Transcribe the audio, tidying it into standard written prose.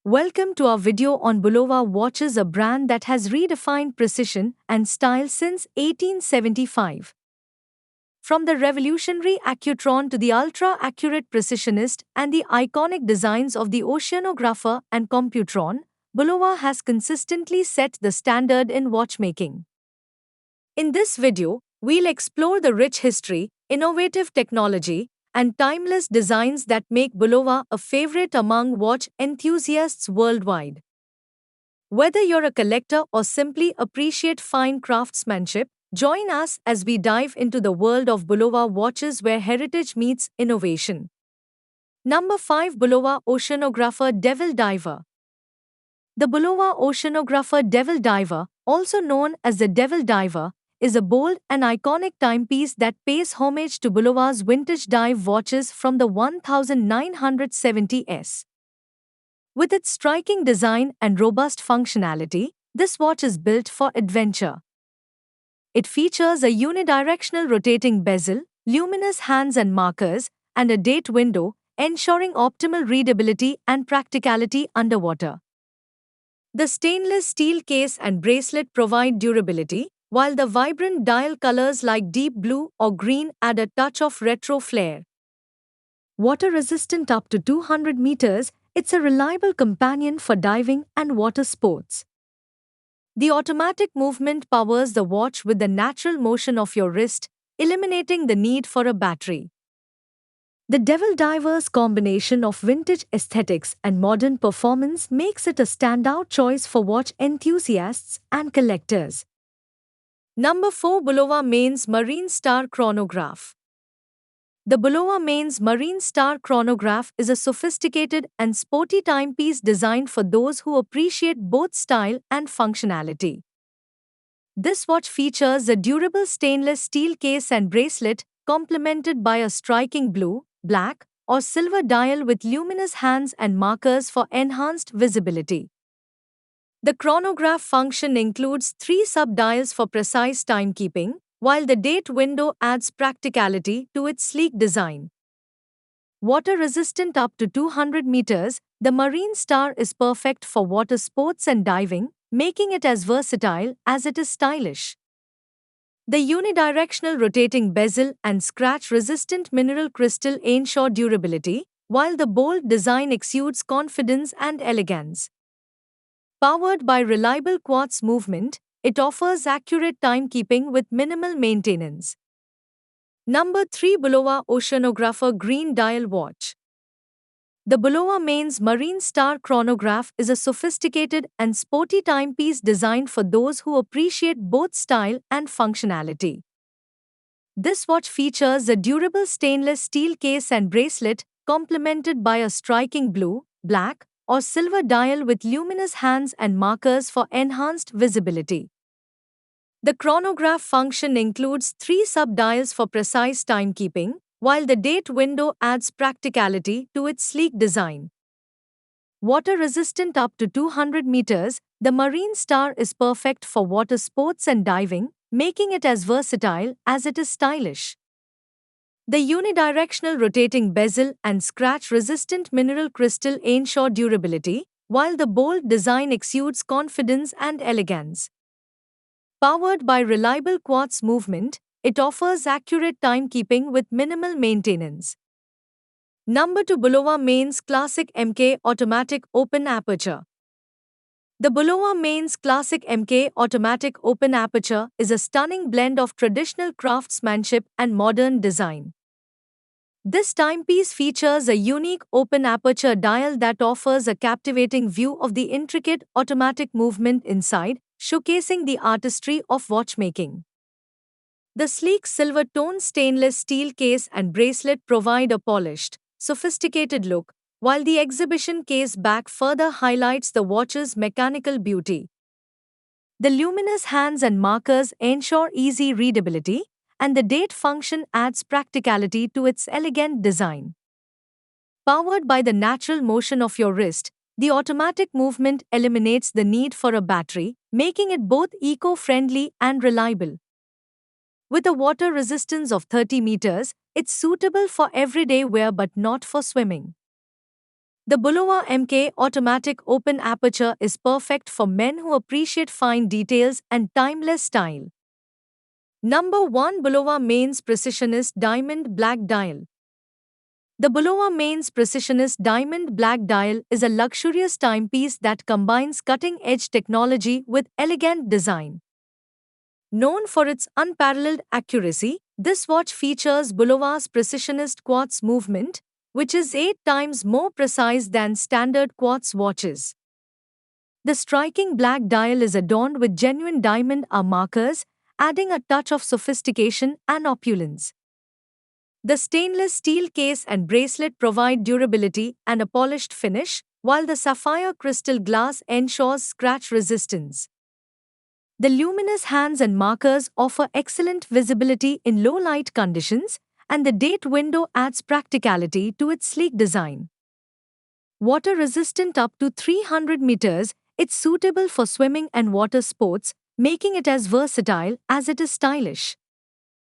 Welcome to our video on Bulova watches, a brand that has redefined precision and style since 1875. From the revolutionary Accutron to the ultra-accurate Precisionist and the iconic designs of the Oceanographer and Computron, Bulova has consistently set the standard in watchmaking. In this video, we'll explore the rich history, innovative technology, and timeless designs that make Bulova a favorite among watch enthusiasts worldwide. Whether you're a collector or simply appreciate fine craftsmanship, join us as we dive into the world of Bulova watches where heritage meets innovation. Number 5, Bulova Oceanographer Devil Diver. The Bulova Oceanographer Devil Diver, also known as the Devil Diver, is a bold and iconic timepiece that pays homage to Bulova's vintage dive watches from the 1970s. With its striking design and robust functionality, this watch is built for adventure. It features a unidirectional rotating bezel, luminous hands and markers, and a date window, ensuring optimal readability and practicality underwater. The stainless steel case and bracelet provide durability, while the vibrant dial colors like deep blue or green add a touch of retro flair. Water-resistant up to 200 meters, it's a reliable companion for diving and water sports. The automatic movement powers the watch with the natural motion of your wrist, eliminating the need for a battery. The Devil Diver's combination of vintage aesthetics and modern performance makes it a standout choice for watch enthusiasts and collectors. Number 4, Bulova Mains Marine Star Chronograph. The Bulova Mains Marine Star Chronograph is a sophisticated and sporty timepiece designed for those who appreciate both style and functionality. This watch features a durable stainless steel case and bracelet, complemented by a striking blue, black, or silver dial with luminous hands and markers for enhanced visibility. The chronograph function includes 3 sub-dials for precise timekeeping, while the date window adds practicality to its sleek design. Water-resistant up to 200 meters, the Marine Star is perfect for water sports and diving, making it as versatile as it is stylish. The unidirectional rotating bezel and scratch-resistant mineral crystal ensure durability, while the bold design exudes confidence and elegance. Powered by reliable quartz movement, it offers accurate timekeeping with minimal maintenance. Number 3, Bulova Oceanographer Green Dial Watch. The Bulova Mains Marine Star Chronograph is a sophisticated and sporty timepiece designed for those who appreciate both style and functionality. This watch features a durable stainless steel case and bracelet, complemented by a striking blue, black, or silver dial with luminous hands and markers for enhanced visibility. The chronograph function includes 3 sub-dials for precise timekeeping, while the date window adds practicality to its sleek design. Water-resistant up to 200 meters, the Marine Star is perfect for water sports and diving, making it as versatile as it is stylish. The unidirectional rotating bezel and scratch-resistant mineral crystal ensure durability, while the bold design exudes confidence and elegance. Powered by reliable quartz movement, it offers accurate timekeeping with minimal maintenance. Number 2, Bulova Mains Classic MK Automatic Open Aperture. The Bulova Mains Classic MK Automatic Open Aperture is a stunning blend of traditional craftsmanship and modern design. This timepiece features a unique open aperture dial that offers a captivating view of the intricate automatic movement inside, showcasing the artistry of watchmaking. The sleek silver-toned stainless steel case and bracelet provide a polished, sophisticated look, while the exhibition case back further highlights the watch's mechanical beauty. The luminous hands and markers ensure easy readability, and the date function adds practicality to its elegant design. Powered by the natural motion of your wrist, the automatic movement eliminates the need for a battery, making it both eco-friendly and reliable. With a water resistance of 30 meters, it's suitable for everyday wear but not for swimming. The Bulova MK Automatic Open Aperture is perfect for men who appreciate fine details and timeless style. Number 1, Bulova Mains Precisionist Diamond Black Dial. The Bulova Mains Precisionist Diamond Black Dial is a luxurious timepiece that combines cutting-edge technology with elegant design. Known for its unparalleled accuracy, this watch features Bulova's Precisionist Quartz movement, which is 8 times more precise than standard quartz watches. The striking black dial is adorned with genuine diamond R markers, adding a touch of sophistication and opulence. The stainless steel case and bracelet provide durability and a polished finish, while the sapphire crystal glass ensures scratch resistance. The luminous hands and markers offer excellent visibility in low light conditions, and the date window adds practicality to its sleek design. Water resistant up to 300 meters, it's suitable for swimming and water sports, making it as versatile as it is stylish.